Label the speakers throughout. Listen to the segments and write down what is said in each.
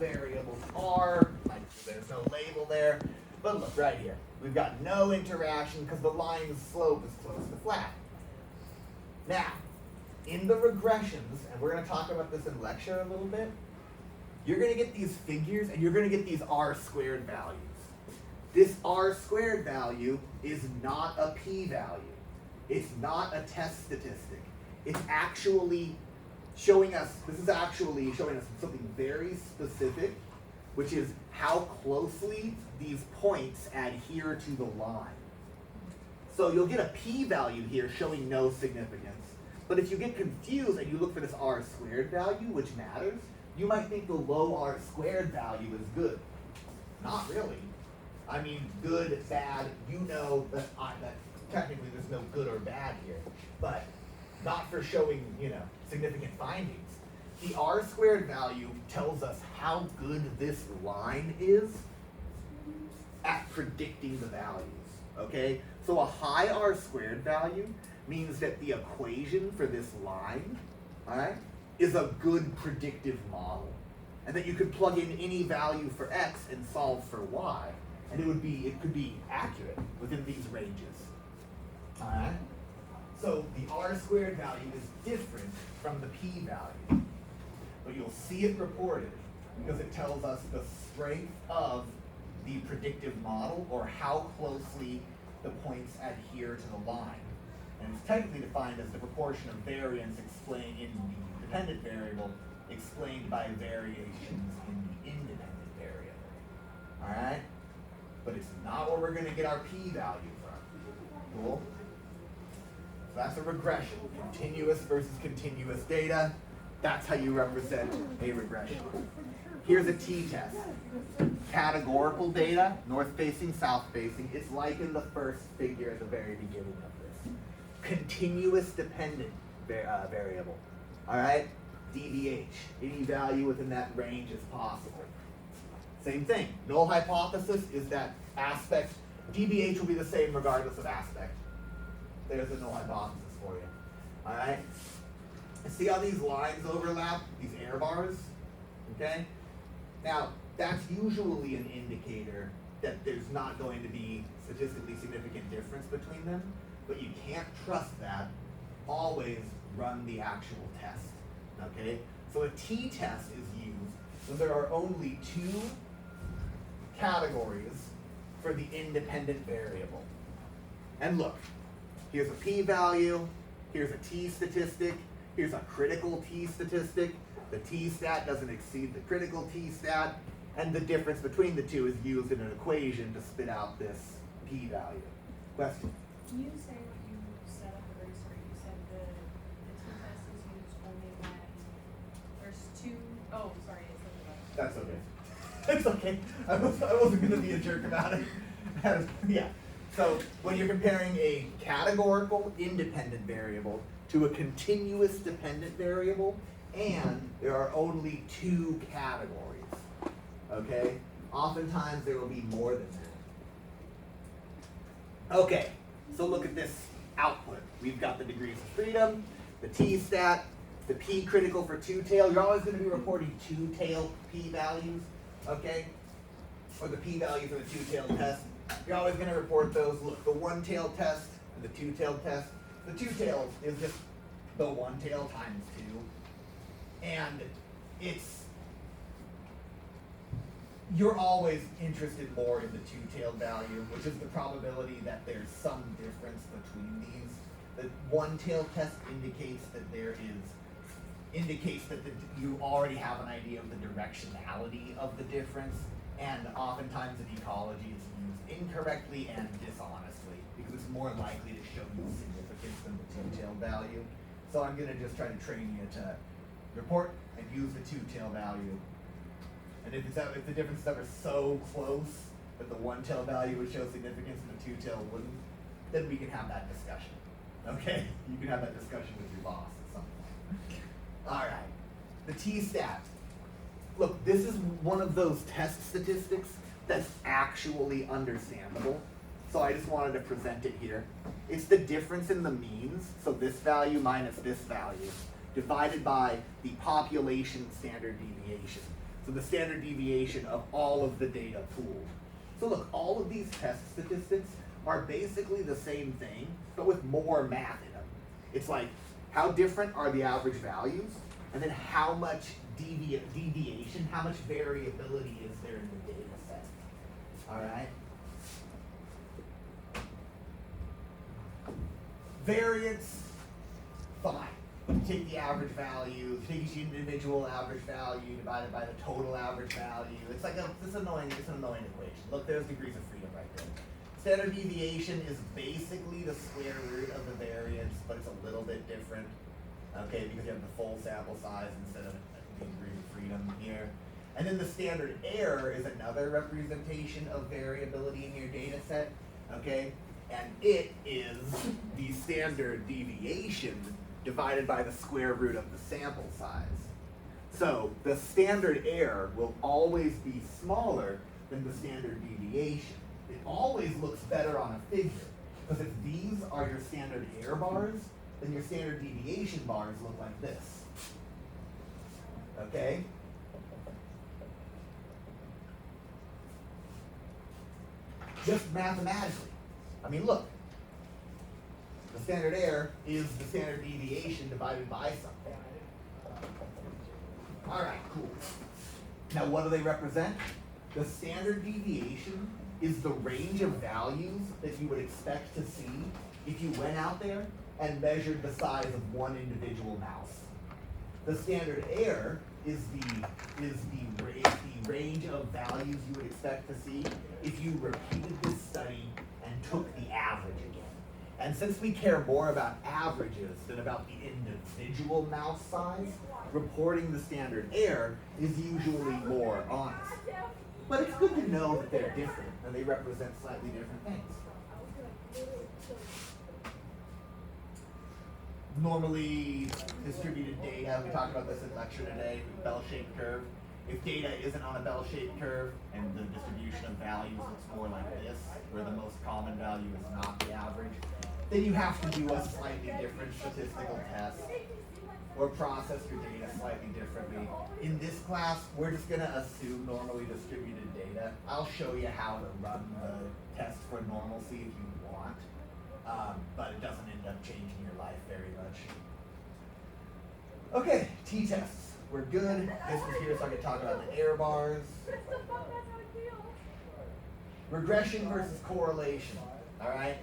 Speaker 1: variables are. There's no label there. But look, right here. We've got no interaction because the line's slope is close to flat. Now, in the regressions, and we're going to talk about this in lecture a little bit, you're going to get these figures and you're going to get these r-squared values. This r-squared value is not a p-value. It's not a test statistic. It's actually showing us, something very specific, which is how closely these points adhere to the line. So you'll get a p-value here showing no significance. But if you get confused and you look for this r-squared value, which matters, you might think the low r-squared value is good. Not really. I mean, good, bad, you know that technically there's no good or bad here, but not for showing, significant findings. The r-squared value tells us how good this line is at predicting the values, okay? So a high r-squared value means that the equation for this line, all right, is a good predictive model. And that you could plug in any value for x and solve for y, and it could be accurate within these ranges. All right? So the r-squared value is different from the p-value. But you'll see it reported because it tells us the strength of the predictive model or how closely the points adhere to the line. And it's technically defined as the proportion of variance explained in the dependent variable explained by variations in the independent variable. All right? But it's not where we're going to get our p-value from. Cool? So that's a regression. Continuous versus continuous data. That's how you represent a regression. Here's a t-test. Categorical data, north-facing, south-facing. It's like in the first figure at the very beginning of this. Continuous dependent variable. All right? DVH. Any value within that range is possible. Same thing. Null hypothesis is that aspect. DVH will be the same regardless of aspect. There's a null hypothesis for you. All right? See how these lines overlap, these error bars? Okay? Now, that's usually an indicator that there's not going to be statistically significant difference between them, but you can't trust that. Always run the actual test. Okay? So a t-test is used when there are only two categories for the independent variable. And look, here's a p-value, here's a t-statistic, here's a critical t-statistic. The t-stat doesn't exceed the critical t-stat, and the difference between the two is used in an equation to spit out this p-value. Question?
Speaker 2: Can you say what you said at the very start? You said the t-test is used only when there's two. Oh, sorry, it's like
Speaker 1: That's okay. It's okay. I wasn't going to be a jerk about it. Yeah. So when you're comparing a categorical independent variable to a continuous dependent variable, and there are only two categories, okay? Oftentimes there will be more than that. Okay, so look at this output. We've got the degrees of freedom, the t-stat, the p-critical for two-tail. You're always going to be reporting two-tail p-values, okay? Or the p-value for the two-tail test. You're always going to report those. Look, the one-tail test and the two-tail test. The two-tail is just the one-tail times 2. And you're always interested more in the two-tailed value, which is the probability that there's some difference between these. The one-tail test indicates that you already have an idea of the directionality of the difference, and oftentimes in ecology it's used incorrectly and dishonestly, because it's more likely to show you significance than the two-tailed value. So I'm going to just try to train you to report and use the two-tail value. And if the difference is ever so close that the one-tail value would show significance and the two-tail wouldn't, then we can have that discussion. Okay? You can have that discussion with your boss at some point. All right. The t-stat. Look, this is one of those test statistics that's actually understandable. So I just wanted to present it here. It's the difference in the means, so this value minus this value, divided by the population standard deviation. So the standard deviation of all of the data pooled. So look, all of these test statistics are basically the same thing, but with more math in them. It's like, how different are the average values? And then how much deviation, how much variability is there in the data set? All right? Variance, fine. You take the average value, take each individual average value divided by the total average value. It's like it's an annoying equation. Look, there's degrees of freedom right there. Standard deviation is basically the square root of the variance, but it's a little bit different. Okay, because you have the full sample size instead of the degree of freedom here. And then the standard error is another representation of variability in your data set. Okay, and it is the standard deviation divided by the square root of the sample size. So the standard error will always be smaller than the standard deviation. It always looks better on a figure, because if these are your standard error bars, then your standard deviation bars look like this. Okay? Just mathematically. I mean, look. The standard error is the standard deviation divided by something. All right, cool. Now what do they represent? The standard deviation is the range of values that you would expect to see if you went out there and measured the size of one individual mouse. The standard error is the range of values you would expect to see if you repeated this study and took the average again. And since we care more about averages than about the individual mouse size, reporting the standard error is usually more honest. But it's good to know that they're different and they represent slightly different things. Normally distributed data, we talked about this in lecture today, bell-shaped curve. If data isn't on a bell-shaped curve and the distribution of values looks more like this, where the most common value is not the average, then you have to do a slightly different statistical test or process your data slightly differently. In this class, we're just going to assume normally distributed data. I'll show you how to run the test for normalcy if you want, but it doesn't end up changing your life very much. Okay, t-tests. We're good. This is here so I can talk about the error bars. Regression versus correlation, all right?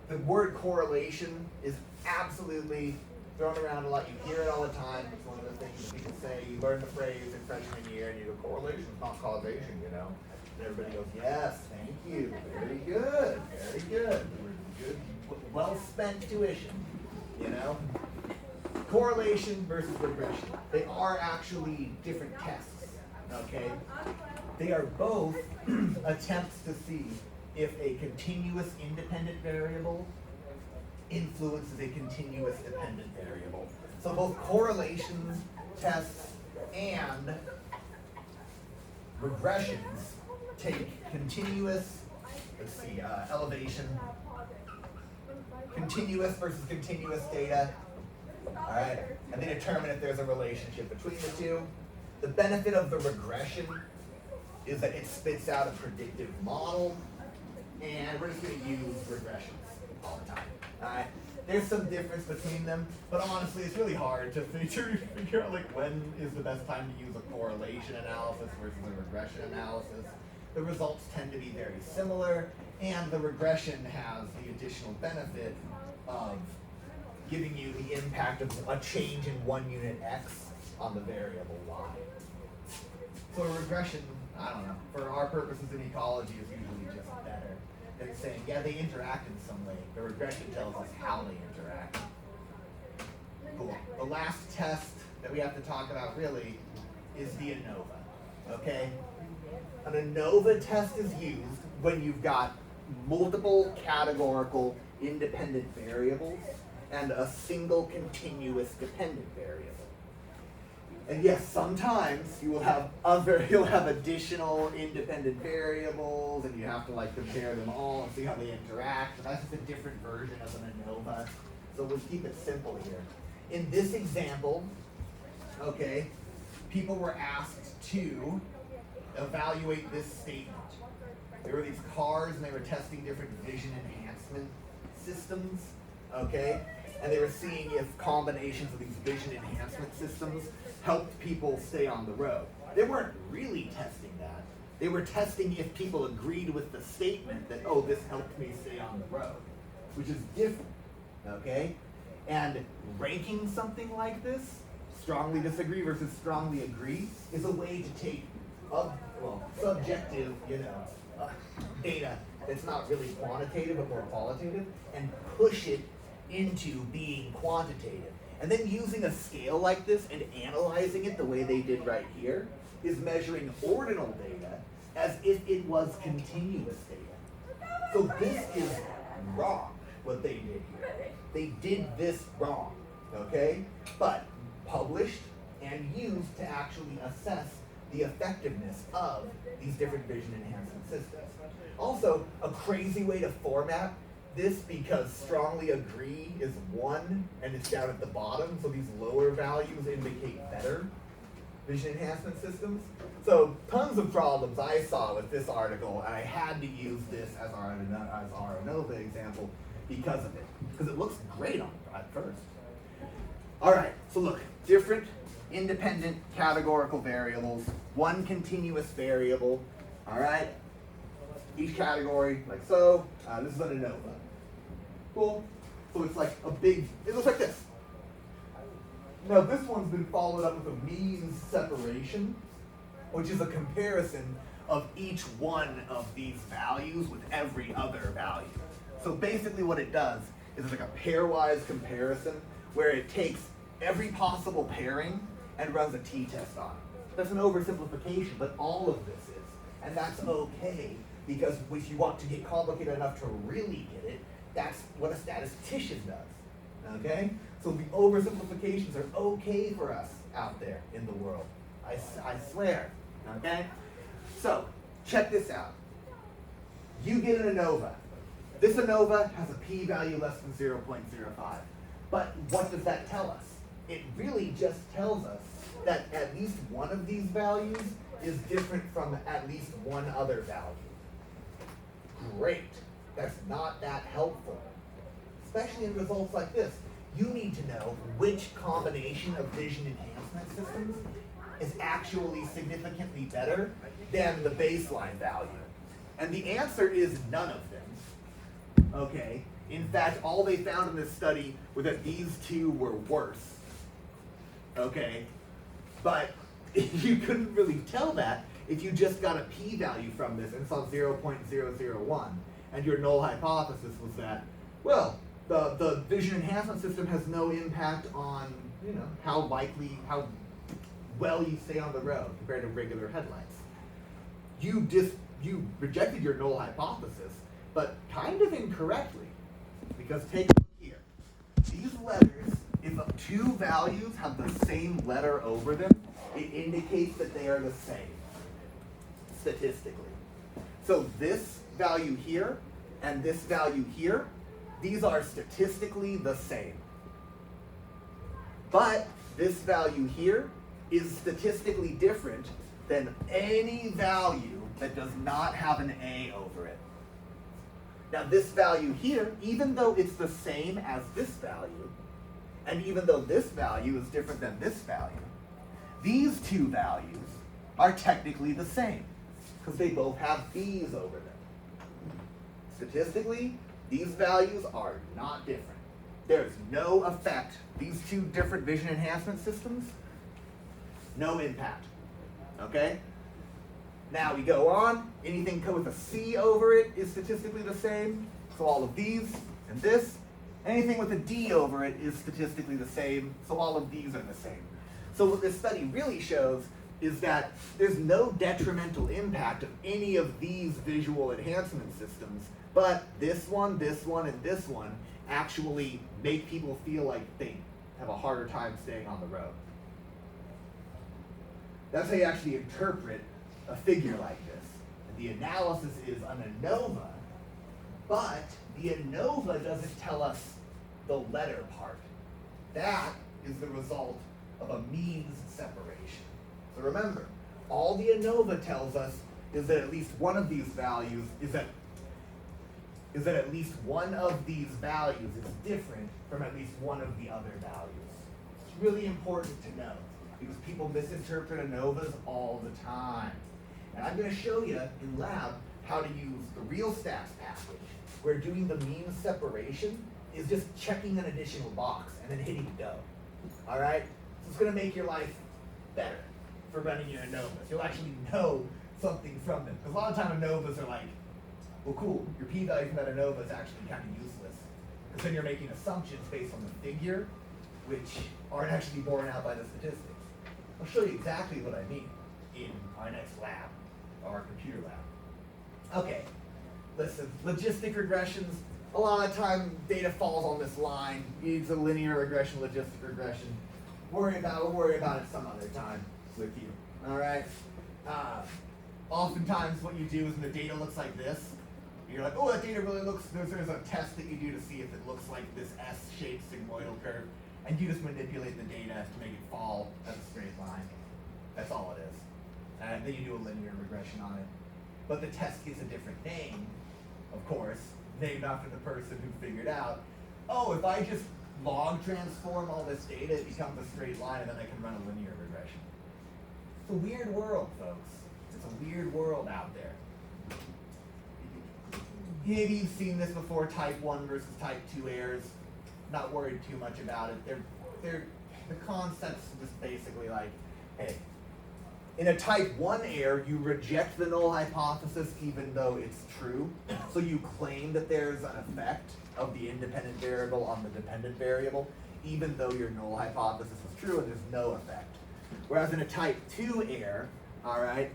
Speaker 1: The word correlation is absolutely thrown around a lot. You hear it all the time. It's one of the things that people say. You learn the phrase in freshman year and you go, correlation is not causation, you know? And everybody goes, yes, thank you. Very good, very good. Good, well spent tuition, you know? Correlation versus regression. They are actually different tests, okay? They are both attempts to see if a continuous independent variable influences a continuous dependent variable. So both correlation tests and regressions take continuous, elevation, continuous versus continuous data, all right, and they determine if there's a relationship between the two. The benefit of the regression is that it spits out a predictive model, and we're just going to use regressions all the time. All right. There's some difference between them, but honestly, it's really hard to figure out like when is the best time to use a correlation analysis versus a regression analysis. The results tend to be very similar, and the regression has the additional benefit of giving you the impact of a change in one unit x on the variable y. So a regression, I don't know, for our purposes in ecology is usually just better than saying, yeah, they interact in some way. The regression tells us how they interact. Cool. The last test that we have to talk about really is the ANOVA, okay? An ANOVA test is used when you've got multiple categorical independent variables and a single continuous dependent variable. And yes, sometimes you'll have additional independent variables, and you have to like compare them all and see how they interact. But that's just a different version of an ANOVA. So we'll keep it simple here. In this example, okay, people were asked to evaluate this statement. There were these cars and they were testing different vision enhancement systems, okay? And they were seeing if combinations of these vision enhancement systems helped people stay on the road. They weren't really testing that. They were testing if people agreed with the statement that, oh, this helped me stay on the road, which is different, okay? And ranking something like this, strongly disagree versus strongly agree, is a way to take subjective, data that's not really quantitative but more qualitative and push it into being quantitative. And then using a scale like this and analyzing it the way they did right here is measuring ordinal data as if it was continuous data. So this is wrong, what they did here. They did this wrong, okay? But published and used to actually assess the effectiveness of these different vision enhancement systems. Also, a crazy way to format this, because strongly agree is 1 and it's down at the bottom, so these lower values indicate better vision enhancement systems. So tons of problems I saw with this article, and I had to use this as our ANOVA example because of it, because it looks great on at first. All right, so look, different independent categorical variables, 1 continuous variable, all right? Each category, like so. This is an ANOVA. Cool. So it's like it looks like this. Now this one's been followed up with a means separation, which is a comparison of each one of these values with every other value. So basically what it does is it's like a pairwise comparison where it takes every possible pairing and runs a t-test on it. That's an oversimplification, but all of this is. And that's okay, because if you want to get complicated enough to really get it, that's what a statistician does, okay? So the oversimplifications are okay for us out there in the world. I swear, okay? So, check this out. You get an ANOVA. This ANOVA has a p-value less than 0.05. But what does that tell us? It really just tells us that at least one of these values is different from at least one other value. Great. That's not that helpful. Especially in results like this. You need to know which combination of vision enhancement systems is actually significantly better than the baseline value. And the answer is none of them. Okay? In fact, all they found in this study were that these two were worse. Okay? But you couldn't really tell that if you just got a p-value from this and saw 0.001. And your null hypothesis was that, well, the vision enhancement system has no impact on, how well you stay on the road compared to regular headlights. You rejected your null hypothesis, but kind of incorrectly, because take a look here. These letters, if two values have the same letter over them, it indicates that they are the same, statistically. So this value here and this value here, these are statistically the same. But this value here is statistically different than any value that does not have an A over it. Now this value here, even though it's the same as this value, and even though this value is different than this value, these two values are technically the same, because they both have B's over them. Statistically, these values are not different. There's no effect. These two different vision enhancement systems, no impact. Okay? Now we go on. Anything with a C over it is statistically the same. So all of these and this. Anything with a D over it is statistically the same. So all of these are the same. So what this study really shows is that there's no detrimental impact of any of these visual enhancement systems, but this one, and this one actually make people feel like they have a harder time staying on the road. That's how you actually interpret a figure like this. The analysis is an ANOVA, but the ANOVA doesn't tell us the letter part. That is the result of a means separation. So remember, all the ANOVA tells us is that at least one of these values is that at least one of these values is different from at least one of the other values. It's really important to know because people misinterpret ANOVAs all the time. And I'm going to show you in lab how to use the RealStats package, where doing the mean separation is just checking an additional box and then hitting go. All right? So it's going to make your life better for running your ANOVAs. You'll actually know something from them. Because a lot of time ANOVAs are like, well, cool, your p-value from that ANOVA is actually kind of useless. Because then you're making assumptions based on the figure, which aren't actually borne out by the statistics. I'll show you exactly what I mean in our next lab, our computer lab. Okay, listen, logistic regressions, a lot of time data falls on this line. It's a linear regression, logistic regression. We'll worry about it some other time with you, all right? Oftentimes what you do is when the data looks like this, you're like, oh, that data really looks, there's a test that you do to see if it looks like this S-shaped sigmoidal curve, and you just manipulate the data to make it fall as a straight line. That's all it is. And then you do a linear regression on it. But the test gets a different name, of course, named after the person who figured out, oh, if I just log transform all this data, it becomes a straight line, and then I can run a linear regression. It's a weird world, folks. It's a weird world out there. Maybe you've seen this before, type 1 versus type 2 errors. Not worried too much about it. The concept's just basically like, hey, in a type 1 error, you reject the null hypothesis even though it's true. So you claim that there's an effect of the independent variable on the dependent variable, even though your null hypothesis is true and there's no effect. Whereas in a type 2 error, all right,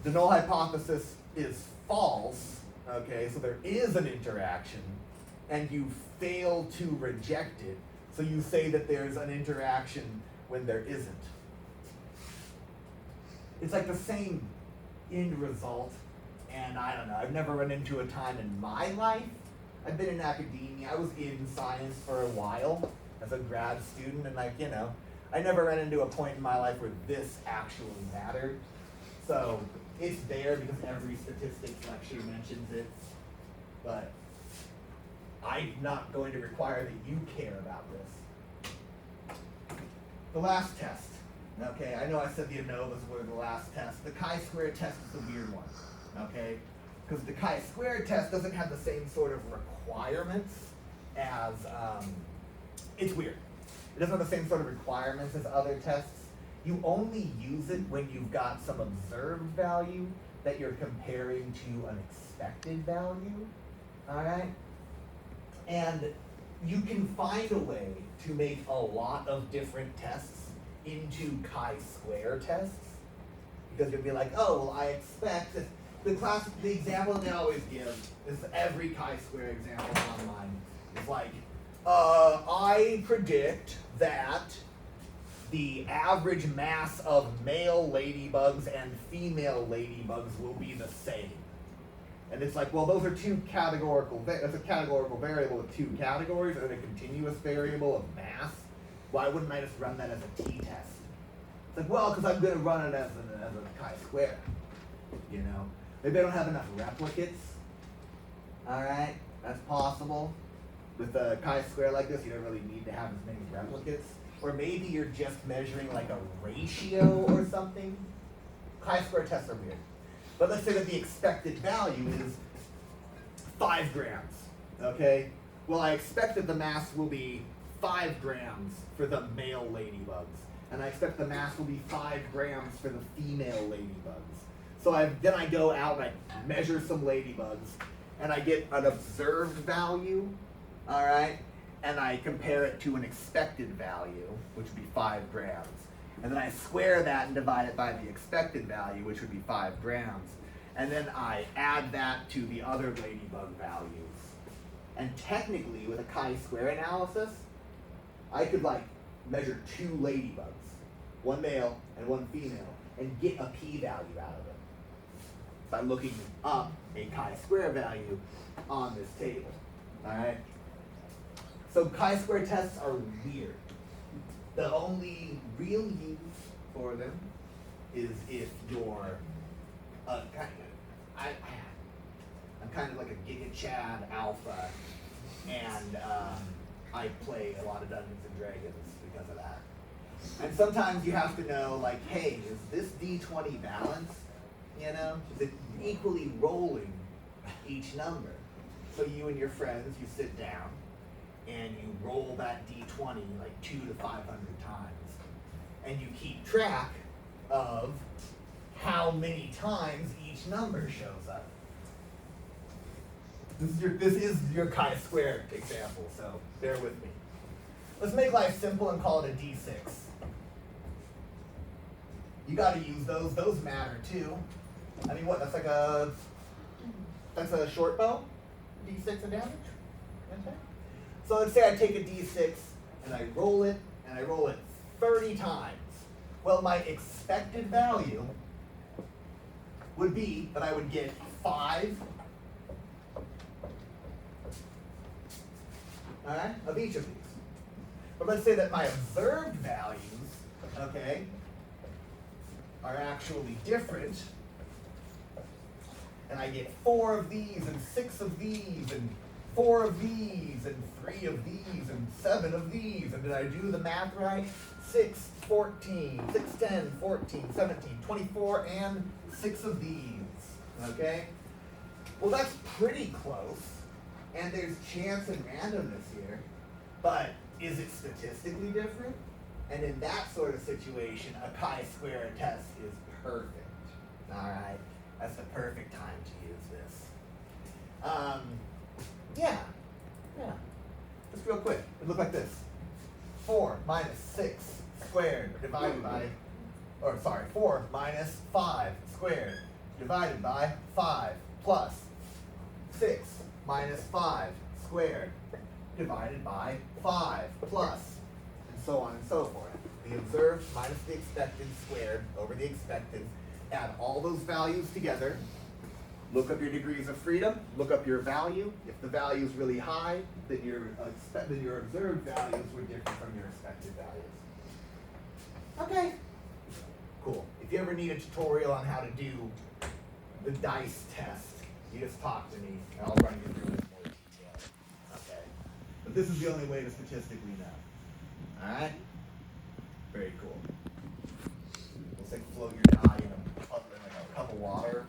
Speaker 1: the null hypothesis is false, okay, so there is an interaction, and you fail to reject it, so you say that there's an interaction when there isn't. It's like the same end result, and I don't know, I've never run into a time in my life. I've been in academia, I was in science for a while as a grad student, and like, you know, I never ran into a point in my life where this actually mattered. So it's there because every statistics lecture mentions it, but I'm not going to require that you care about this. The last test. Okay, I know I said the ANOVAs were the last test. The chi-square test is the weird one, okay? Because the chi-square test doesn't have the same sort of requirements as, it's weird. It doesn't have the same sort of requirements as other tests. You only use it when you've got some observed value that you're comparing to an expected value, all right? And you can find a way to make a lot of different tests into chi-square tests, because you'll be like, oh, well, I expect that the example they always give is every chi-square example online is like, I predict that the average mass of male ladybugs and female ladybugs will be the same. And it's like, well, those are that's a categorical variable with two categories and a continuous variable of mass. Why wouldn't I just run that as a t-test? It's like, well, because I'm going to run it as a chi-square, you know? Maybe I don't have enough replicates, all right? That's possible. With a chi-square like this, you don't really need to have as many replicates. Or maybe you're just measuring like a ratio or something. Chi-square tests are weird. But let's say that the expected value is 5 grams, okay? Well, I expect that the mass will be 5 grams for the male ladybugs, and I expect the mass will be 5 grams for the female ladybugs. So then I go out and I measure some ladybugs, and I get an observed value, all right? And I compare it to an expected value, which would be 5 grams. And then I square that and divide it by the expected value, which would be 5 grams. And then I add that to the other ladybug values. And technically, with a chi-square analysis, I could like measure 2 ladybugs, one male and one female, and get a p-value out of it by looking up a chi-square value on this table, all right? So chi-square tests are weird. The only real use for them is if you're I'm kind of like a Giga Chad Alpha, and I play a lot of Dungeons and Dragons because of that. And sometimes you have to know, like, hey, is this D20 balanced? You know, is it equally rolling each number? So you and your friends, you sit down and you roll that D20 like 200 to 500 times, and you keep track of how many times each number shows up. This is your chi-squared example, so bear with me. Let's make life simple and call it a D6. You got to use those. Those matter too. I mean, what? That's a short bow. D6 of damage. Okay. So let's say I take a D6 and I roll it 30 times. Well, my expected value would be that I would get 5, all right, of each of these. But let's say that my observed values, okay, are actually different, and I get 4 of these, and 6 of these, and 4 of these, and 3 of these, and 7 of these, and did I do the math right? 6, 14, 6, 10, 14, 17, 24, and 6 of these, okay? Well, that's pretty close, and there's chance and randomness here, but is it statistically different? And in that sort of situation, a chi-square test is perfect, all right? That's the perfect time to use this. Yeah. Just real quick, it looked like this. 4 minus 6 squared divided by, 4 minus 5 squared divided by 5 plus 6 minus 5 squared divided by 5 plus, and so on and so forth. The observed minus the expected squared over the expected. Add all those values together. Look up your degrees of freedom. Look up your value. If the value is really high, then your observed values were different from your expected values. Okay. Cool. If you ever need a tutorial on how to do the dice test, you just talk to me, and I'll run you through it in more detail. Okay. But this is the only way to statistically know. All right. Very cool. Looks like float your die in a cup of water.